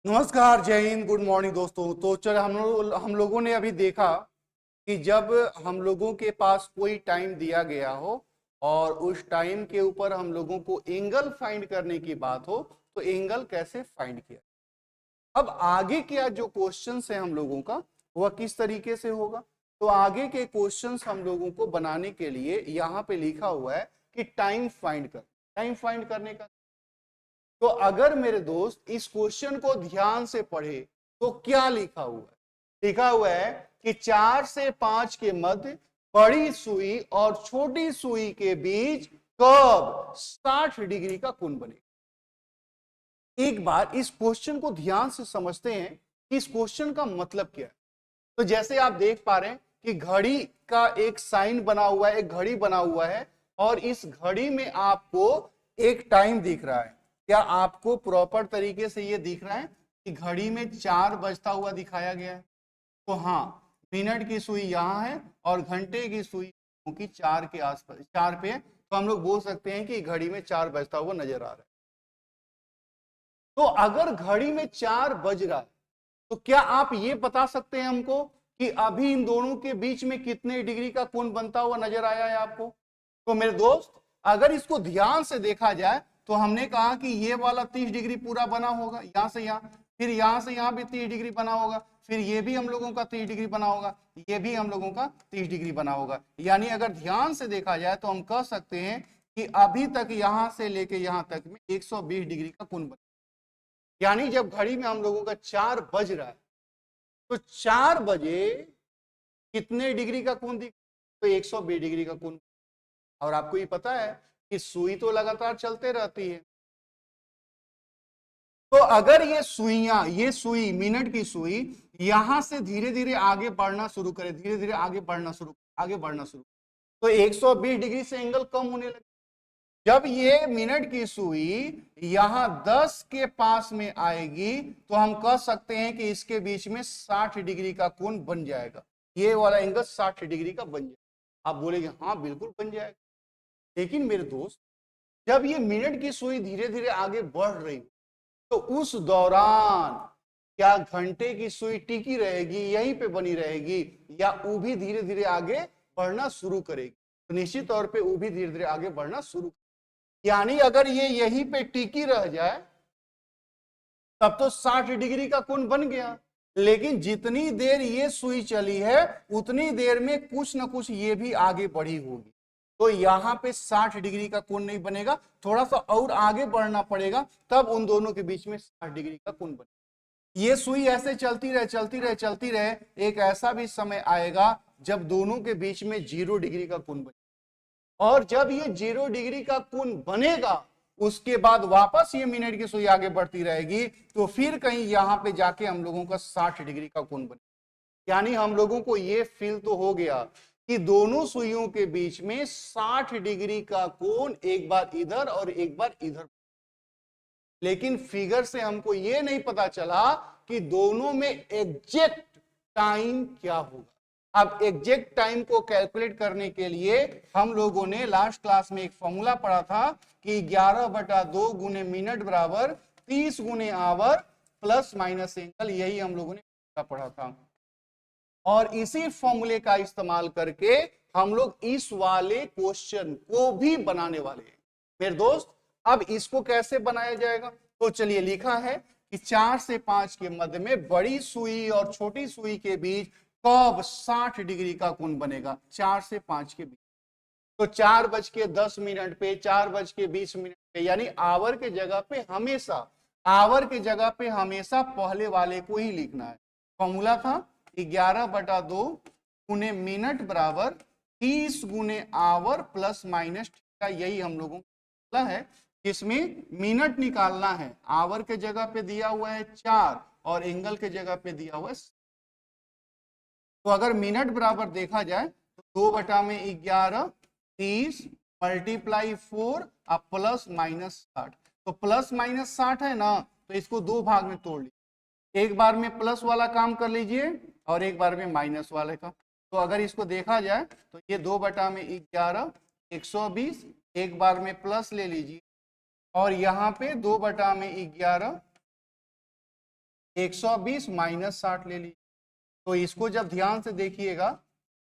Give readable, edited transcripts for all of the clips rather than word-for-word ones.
नमस्कार, जय Hind, good morning दोस्तों। तो चल हम लोगों ने अभी देखा कि जब हम लोगों के पास कोई टाइम दिया गया हो और उस टाइम के ऊपर हम लोगों को एंगल फाइंड करने की बात हो तो एंगल कैसे फाइंड किया। अब आगे क्या जो क्वेश्चंस है हम लोगों का वह किस तरीके से होगा। तो आगे के क्वेश्चंस हम लोगों को बनाने के लिए यहाँ पे लिखा हुआ है कि टाइम फाइंड कर। टाइम फाइंड करने का तो अगर मेरे दोस्त इस क्वेश्चन को ध्यान से पढ़े तो क्या लिखा हुआ है। लिखा हुआ है कि 4 से 5 के मध्य बड़ी सुई और छोटी सुई के बीच कब 60 डिग्री का कोण बनेगा। एक बार इस क्वेश्चन को ध्यान से समझते हैं कि इस क्वेश्चन का मतलब क्या है। तो जैसे आप देख पा रहे हैं कि घड़ी का एक साइन बना हुआ है, एक घड़ी बना हुआ है और इस घड़ी में आपको एक टाइम दिख रहा है। क्या आपको प्रॉपर तरीके से ये दिख रहा है कि घड़ी में 4 बजता हुआ दिखाया गया है? तो हाँ, मिनट की सुई यहाँ है और घंटे की सुई की 4 के आसपास 4 पे, तो हम लोग बोल सकते हैं कि घड़ी में 4 बजता हुआ नजर आ रहा है। तो अगर घड़ी में 4 बज रहा है तो क्या आप ये बता सकते हैं हमको कि अभी इन दोनों के बीच में कितने डिग्री का कोण बनता हुआ नजर आया है आपको? तो मेरे दोस्त, अगर इसको ध्यान से देखा जाए तो हमने कहा कि ये वाला 30 डिग्री पूरा बना होगा, यहां से यहां, फिर यहां से यहां भी 30 डिग्री बना होगा, फिर ये भी हम लोगों का 30 डिग्री बना होगा, ये भी हम लोगों का 30 डिग्री बना होगा। यानी अगर ध्यान से देखा जाए तो हम कह सकते हैं कि अभी तक यहां से लेके यहां तक में 120 डिग्री का कोण बना। यानी जब घड़ी में हम लोगों का 4 बज रहा है तो 4 बजे कितने डिग्री का कोण दिख, तो 120 डिग्री का कोण। और आपको ये पता है कि सुई तो लगातार चलते रहती है। तो अगर ये सुई मिनट की सुई यहां से धीरे धीरे आगे बढ़ना शुरू करे, धीरे धीरे आगे बढ़ना शुरू, तो 120 डिग्री से एंगल कम होने लगे। जब ये मिनट की सुई यहां 10 के पास में आएगी तो हम कह सकते हैं कि इसके बीच में 60 डिग्री का कोण बन जाएगा। ये वाला एंगल 60 डिग्री का बन जाएगा। आप बोलेंगे हाँ बिल्कुल बन जाएगा। लेकिन मेरे दोस्त, जब ये मिनट की सुई धीरे धीरे आगे बढ़ रही तो उस दौरान क्या घंटे की सुई टिकी रहेगी, यहीं पे बनी रहेगी, या वो भी धीरे धीरे आगे बढ़ना शुरू करेगी? तो निश्चित तौर पे वो भी धीरे धीरे आगे बढ़ना शुरू। यानी अगर ये यहीं पे टिकी रह जाए तब तो 60 डिग्री का कोण बन गया। लेकिन जितनी देर ये सुई चली है उतनी देर में कुछ ना कुछ ये भी आगे बढ़ी होगी, तो यहां पे 60 डिग्री का कोण नहीं बनेगा, थोड़ा सा और आगे बढ़ना पड़ेगा, तब उन दोनों के बीच में 60 डिग्री का कोण बनेगा। ये सुई ऐसे चलती रहे, एक ऐसा भी समय आएगा जब दोनों के बीच में 0 डिग्री का कोण बनेगा। और जब ये 0 डिग्री का कोण बनेगा उसके बाद वापस ये मिनट की सुई आगे बढ़ती रहेगी, तो फिर कहीं यहां पे जाके हम लोगों का 60 डिग्री का कोण बनेगा। यानी हम लोगों को ये फील तो हो गया कि दोनों सुइयों के बीच में 60 डिग्री का कोण एक बार इधर और एक बार इधर। लेकिन फिगर से हमको ये नहीं पता चला कि दोनों में एग्जैक्ट टाइम क्या होगा। अब एग्जैक्ट टाइम को कैलकुलेट करने के लिए हम लोगों ने लास्ट क्लास में एक फॉर्मूला पढ़ा था कि 11/2 गुने मिनट बराबर 30 गुने आवर प्लस माइनस एंगल, यही हम लोगों ने पढ़ा था। और इसी फॉर्मूले का इस्तेमाल करके हम लोग इस वाले क्वेश्चन को भी बनाने वाले हैं मेरे दोस्त। अब इसको कैसे बनाया जाएगा, तो चलिए, लिखा है कि 4 से 5 के मध्य में बड़ी सुई और छोटी सुई के बीच कब 60 डिग्री का कोण बनेगा 4 से 5 के बीच। तो 4:10 पे, 4:20 पे, यानी आवर के जगह पे हमेशा पहले वाले को ही लिखना है। फॉर्मूला था 11/2 गुने मिनट बराबर 30 गुने आवर प्लस माइनस का, यही हम लोगों का है। इसमें मिनट निकालना है, आवर के जगह पे दिया हुआ है 4 और एंगल के जगह पे दिया हुआ है। तो अगर मिनट बराबर देखा जाए तो 2/11 30 मल्टीप्लाई 4 और प्लस माइनस 60। तो प्लस माइनस 60 है ना, तो इसको दो भाग में तोड़ लीजिए, एक बार में प्लस वाला काम कर लीजिए और एक बार में माइनस वाले का। तो अगर इसको देखा जाए तो ये 2/11 120, एक बार में प्लस ले लीजिए और यहाँ पे 2/11 120 माइनस 60 ले लीजिए। तो इसको जब ध्यान से देखिएगा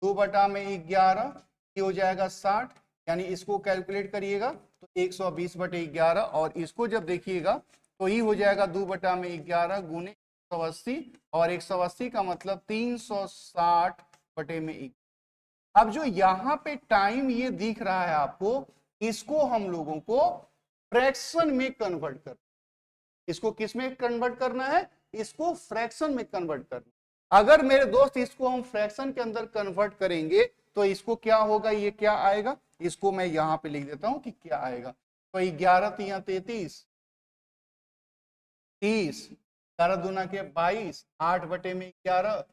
2/11 ये हो जाएगा 60, यानी इसको कैलकुलेट करिएगा तो 120/11, और इसको जब देखिएगा तो ये हो जाएगा 2/11 गुने 180, और 180 का मतलब 360/1। अब जो यहाँ पे टाइम ये दिख रहा है आपको, इसको हम लोगों को फ्रैक्शन में कन्वर्ट करना, इसको किस में कन्वर्ट करना है, इसको फ्रैक्शन में कन्वर्ट करना। अगर मेरे दोस्त इसको हम फ्रैक्शन के अंदर कन्वर्ट करेंगे तो इसको क्या होगा, ये क्या आएगा, इसको मैं यहां पे लिख देता हूं कि क्या आएगा। तो 11 तिया 33, 30, 11 दूना के 22, 8/11,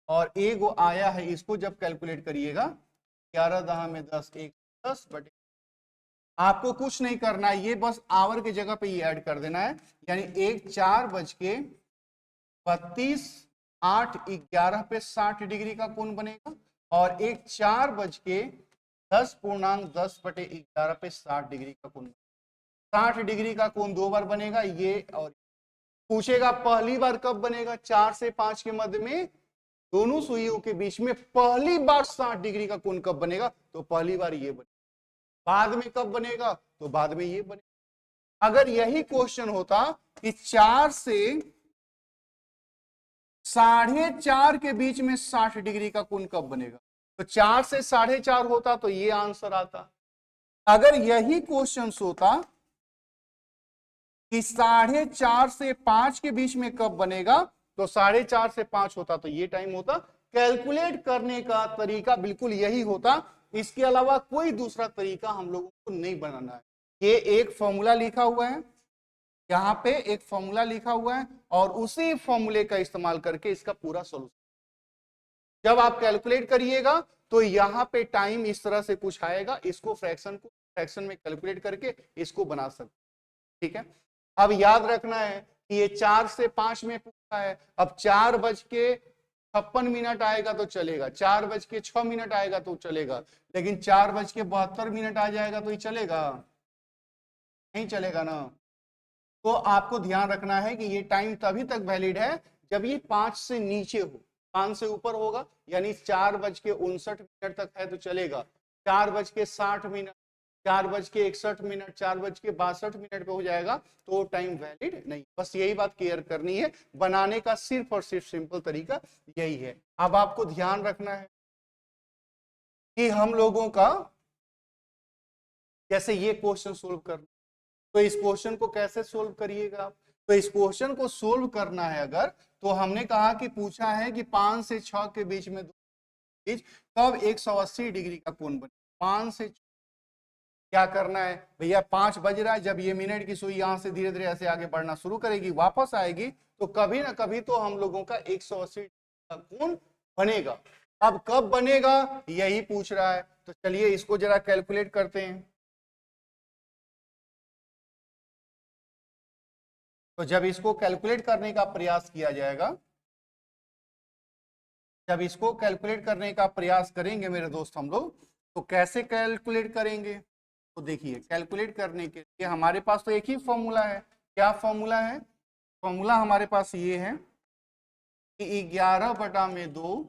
और एक वो आया है, इसको जब कैलकुलेट करिएगा 11 दहा में 10, 110/, आपको कुछ नहीं करना है, ये बस आवर की जगह पे ये ऐड कर देना है, यानी 1:4:32, 8:11 पे 60 डिग्री का कोण बनेगा, और 1:4:10:10/11 पे 60 डिग्री का कोण, 60 डिग्री का कोण 2 बार बनेगा ये, और पूछेगा पहली बार कब बनेगा, 4 से 5 के मध्य में दोनों सुइयों के बीच में पहली बार 60 डिग्री का कोण कब बनेगा, तो पहली बार ये बनेगा। बाद में कब बनेगा, तो बाद में ये बनेगा। अगर यही क्वेश्चन होता कि 4 से 4.5 के बीच में 60 डिग्री का कोण कब बनेगा, तो 4 से 4.5 होता तो ये आंसर आता। अगर यही क्वेश्चन होता कि 4.5 से 5 के बीच में कब बनेगा, तो 4.5 से 5 होता तो ये टाइम होता। कैलकुलेट करने का तरीका बिल्कुल यही होता, इसके अलावा कोई दूसरा तरीका हम लोगों को नहीं बनाना है। ये एक फॉर्मूला लिखा हुआ है, यहाँ पे एक फॉर्मूला लिखा हुआ है, और उसी फॉर्मूले का इस्तेमाल करके इसका पूरा सोल्यूशन जब आप कैलकुलेट करिएगा तो यहाँ पे टाइम इस तरह से कुछ आएगा, इसको फ्रैक्शन में कैलकुलेट करके इसको बना सकते, ठीक है। अब याद रखना है कि ये 4 से 5 में पूछा है, अब 4:56 आएगा तो चलेगा, 4:06 आएगा तो चलेगा, लेकिन 4:72 आ जाएगा तो ये चलेगा नहीं, चलेगा ना। तो आपको ध्यान रखना है कि ये टाइम तभी तक वैलिड है जब ये 5 से नीचे हो, 5 से ऊपर होगा, यानी 4:59 तक है तो चलेगा, 4:60, 4:61, 4:62 पे हो जाएगा तो टाइम वैलिड नहीं। बस यही बात क्लियर करनी है, बनाने का सिर्फ और सिर्फ सिंपल तरीका यही है। अब आपको ध्यान रखना है कि हम लोगों का जैसे ये क्वेश्चन सोल्व करना, तो इस क्वेश्चन को कैसे सोल्व करिएगा आप, तो इस क्वेश्चन को सोल्व करना है अगर, तो हमने कहा कि पूछा है कि 5 से 6 के बीच में कब 180 डिग्री का कोण बने। 5 से क्या करना है भैया, 5 बज रहा है, जब ये मिनट की सुई यहां से धीरे धीरे ऐसे आगे बढ़ना शुरू करेगी, वापस आएगी, तो कभी ना कभी तो हम लोगों का 180 का कोण बनेगा। अब कब बनेगा यही पूछ रहा है, तो चलिए इसको जरा कैलकुलेट करते हैं। तो जब इसको कैलकुलेट करने का प्रयास किया जाएगा, जब इसको कैलकुलेट करने का प्रयास करेंगे मेरे दोस्त हम लोग, तो कैसे कैलकुलेट करेंगे, तो देखिए कैलकुलेट करने के लिए हमारे पास तो एक ही फॉर्मूला है। क्या फॉर्मूला है, फॉर्मूला हमारे पास ये है कि 11/2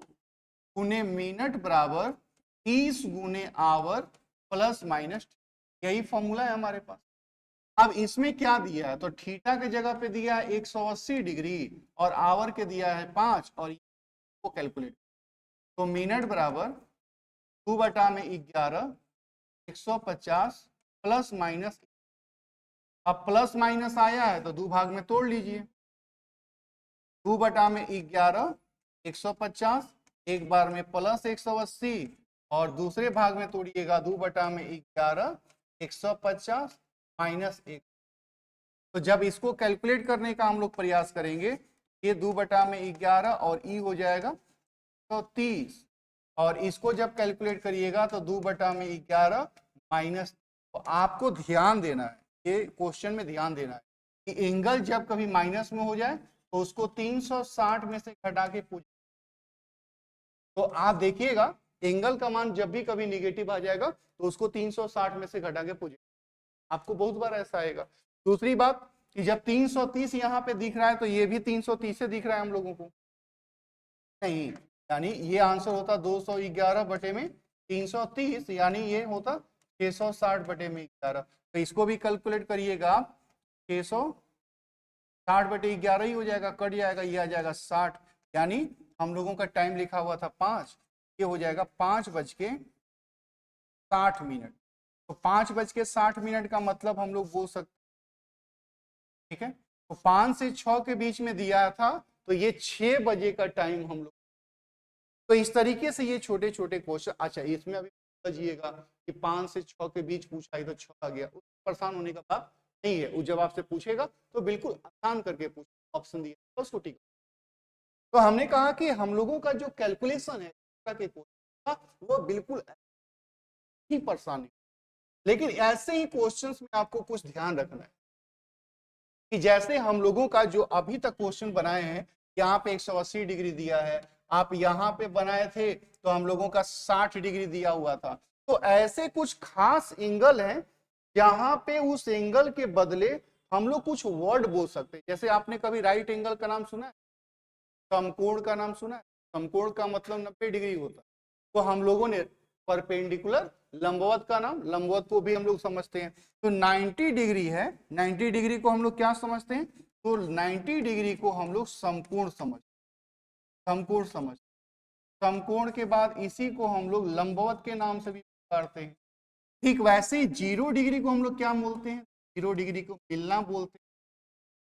गुने मिनट बराबर 30 गुने आवर प्लस माइनस, यही फॉर्मूला है हमारे पास। अब इसमें क्या दिया है, तो थीटा के जगह पे दिया है 180 डिग्री और आवर के दिया है 5, और को कैलकुलेट, तो मिनट बराबर 2/11 150 प्लस माइनस, अब प्लस माइनस आया है तो 2 भाग में तोड़ लीजिए, 2/11 150, एक बार में प्लस 180 और दूसरे भाग में तोड़िएगा 2/11 150 माइनस 1। तो जब इसको कैलकुलेट करने का हम लोग प्रयास करेंगे, ये 2/11 और ई हो जाएगा तो 30, और इसको जब कैलकुलेट करिएगा तो 2/11 माइनस। तो आपको ध्यान देना है, ये क्वेश्चन में ध्यान देना है कि एंगल जब कभी माइनस में हो जाए तो उसको 360 में से घटा के पूछ, तो आप देखिएगा एंगल का मान जब भी कभी निगेटिव आ जाएगा तो उसको 360 में से घटा के पूछे, आपको बहुत बार ऐसा आएगा। दूसरी बात, कि जब 330 यहाँ पे दिख रहा है तो ये भी 330 से दिख रहा है हम लोगों को? नहीं, यानी ये आंसर होता 211 बटे में 330, यानी ये होता 660 बटे में 11। तो इसको भी कैलकुलेट करिएगा आप, 660 बटे 11 ही हो जाएगा, कट जाएगा, ये आ जाएगा 60। यानी हम लोगों का टाइम लिखा हुआ था 5, ये हो जाएगा 5:60। तो 5:60 का मतलब हम लोग बोल सकते, ठीक है। तो 5 से 6 के बीच में दिया था, तो ये 6 बजे का टाइम हम लोग। तो इस तरीके से ये छोटे छोटे क्वेश्चन, अच्छा इसमें अभी समझिएगा कि 5 से 6 के बीच पूछा है तो 6 आ गया, परेशान होने का बात नहीं है। वो जब आपसे पूछेगा तो बिल्कुल आसान करके पूछ, ऑप्शन दिया तो उसको ठीक। तो हमने कहा कि हम लोगों का जो कैलकुलेशन है वो बिल्कुल ही परेशान है। लेकिन ऐसे ही क्वेश्चंस में आपको कुछ ध्यान रखना है कि जैसे हम लोगों का जो अभी तक क्वेश्चन बनाए हैं, यहाँ पे 180 डिग्री दिया है, आप यहाँ पे बनाए थे तो हम लोगों का 60 डिग्री दिया हुआ था। तो ऐसे कुछ खास एंगल हैं जहां पे उस एंगल के बदले हम लोग कुछ वर्ड बोल सकते हैं। जैसे आपने कभी राइट एंगल का नाम सुना है, समकोण का नाम सुना है? समकोण का मतलब 90 डिग्री होता है। तो हम लोगों ने परपेंडिकुलर, लंबवत का नाम, लंबवत को भी हम लोग समझते हैं। तो 90 डिग्री है, 90 डिग्री को हम लोग क्या समझते हैं? तो 90 डिग्री को हम लोग समकोण समझ, समकोण समझ, समकोण के बाद इसी को हम लोग लंबवत के नाम से भी पुकारते हैं। ठीक वैसे ही 0 डिग्री को हम लोग क्या बोलते हैं? 0 डिग्री को मिलना बोलते हैं,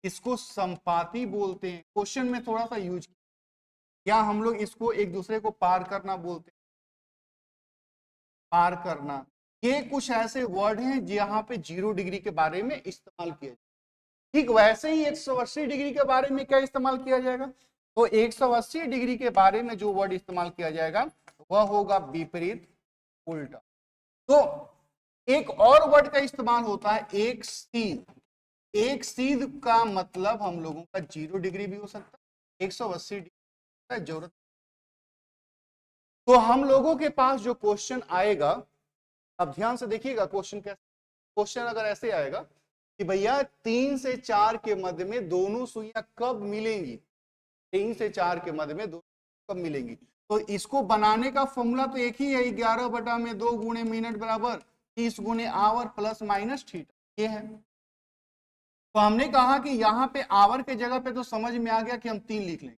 इसको संपाती बोलते हैं। क्वेश्चन में थोड़ा सा यूज किया, या हम लोग इसको एक दूसरे को पार करना बोलते हैं, पार करना। ये कुछ ऐसे वर्ड हैं जहां पे 0 डिग्री के बारे में इस्तेमाल किया जाए। ठीक वैसे ही 180 डिग्री के बारे में क्या इस्तेमाल किया जाएगा? तो 180 डिग्री के बारे में जो वर्ड इस्तेमाल किया जाएगा वह होगा विपरीत, उल्टा। तो एक और वर्ड का इस्तेमाल होता है एक सीध। एक सीध का मतलब हम लोगों का 0 डिग्री भी हो सकता है, 180 डिग्री का जरूरत। तो हम लोगों के पास जो क्वेश्चन आएगा, अब ध्यान से देखिएगा क्वेश्चन कैसे। क्वेश्चन अगर ऐसे आएगा कि भैया 3 से 4 के मध्य में दोनों सुइयां कब मिलेंगी? 3 से 4 के मध्य में दोनों कब मिलेंगी? तो इसको बनाने का फॉर्मूला तो एक ही है, 11/2 गुणे मिनट बराबर 30 गुणे आवर प्लस माइनस थीटा, ये है। तो हमने कहा कि यहाँ पे आवर के जगह पे तो समझ में आ गया कि हम 3 लिख लेंगे,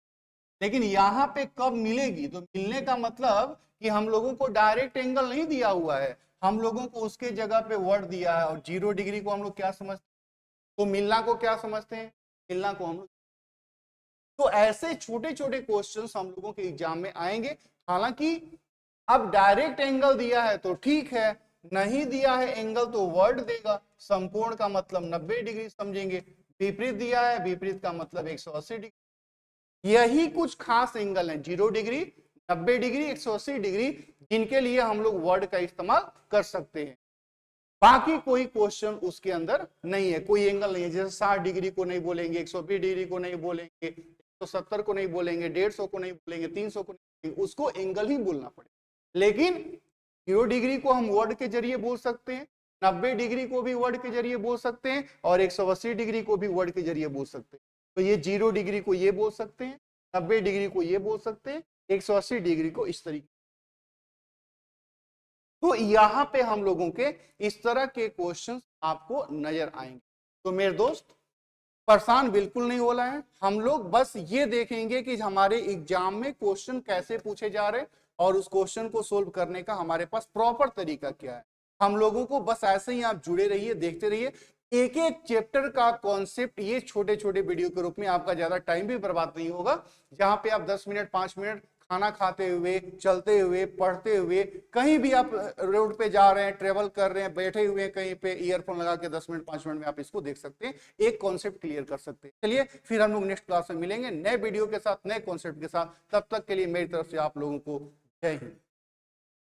लेकिन यहाँ पे कब मिलेगी? तो मिलने का मतलब कि हम लोगों को डायरेक्ट एंगल नहीं दिया हुआ है, हम लोगों को उसके जगह पे वर्ड दिया है। और 0 डिग्री को हम लोग क्या समझते हैं? तो मिलना को क्या समझते हैं? मिलना को हम लोग। तो ऐसे छोटे छोटे क्वेश्चंस हम लोगों के एग्जाम में आएंगे। हालांकि अब डायरेक्ट एंगल दिया है तो ठीक है, नहीं दिया है एंगल तो वर्ड देगा। समकोण का मतलब 90 डिग्री समझेंगे, विपरीत दिया है, विपरीत का मतलब 180 डिग्री। यही कुछ खास एंगल है, 0 डिग्री, 90 डिग्री, 180 डिग्री, जिनके लिए हम लोग वर्ड का इस्तेमाल कर सकते हैं। बाकी कोई क्वेश्चन उसके अंदर नहीं है, कोई एंगल नहीं है। जैसे 60 डिग्री को नहीं बोलेंगे, 120 डिग्री को नहीं बोलेंगे, 170 को नहीं बोलेंगे, 150 को नहीं बोलेंगे, 300 को नहीं बोलेंगे, उसको एंगल ही बोलना पड़ेगा। लेकिन 0 डिग्री को हम वर्ड के जरिए बोल सकते हैं, 90 डिग्री को भी वर्ड के जरिए बोल सकते हैं, और 180 डिग्री को भी वर्ड के जरिए बोल सकते हैं। तो ये 0 डिग्री को ये बोल सकते हैं, 90 डिग्री को ये बोल सकते हैं, 180 डिग्री को इस तरीके। तो यहां पे हम लोगों के इस तरह के क्वेश्चंस आपको नजर आएंगे। तो मेरे दोस्त, परेशान बिल्कुल नहीं होना है। हम लोग बस ये देखेंगे कि हमारे एग्जाम में क्वेश्चन कैसे पूछे जा रहे हैं और उस क्वेश्चन को सोल्व करने का हमारे पास प्रॉपर तरीका क्या है। हम लोगों को बस ऐसे ही आप जुड़े रहिए, देखते रहिए। एक एक चैप्टर का कॉन्सेप्ट ये छोटे छोटे वीडियो के रूप में, आपका ज्यादा टाइम भी बर्बाद नहीं होगा, जहां पे आप 10 मिनट 5 मिनट खाना खाते हुए, चलते हुए, पढ़ते हुए, कहीं भी आप रोड पे जा रहे हैं, ट्रेवल कर रहे हैं, बैठे हुए हैं कहीं पे, ईयरफोन लगा के 10 मिनट 5 मिनट में आप इसको देख सकते हैं, एक कॉन्सेप्ट क्लियर कर सकते हैं। चलिए फिर हम लोग नेक्स्ट क्लास में मिलेंगे नए वीडियो के साथ, नए कॉन्सेप्ट के साथ। तब तक के लिए मेरी तरफ से आप लोगों को जय हिंद।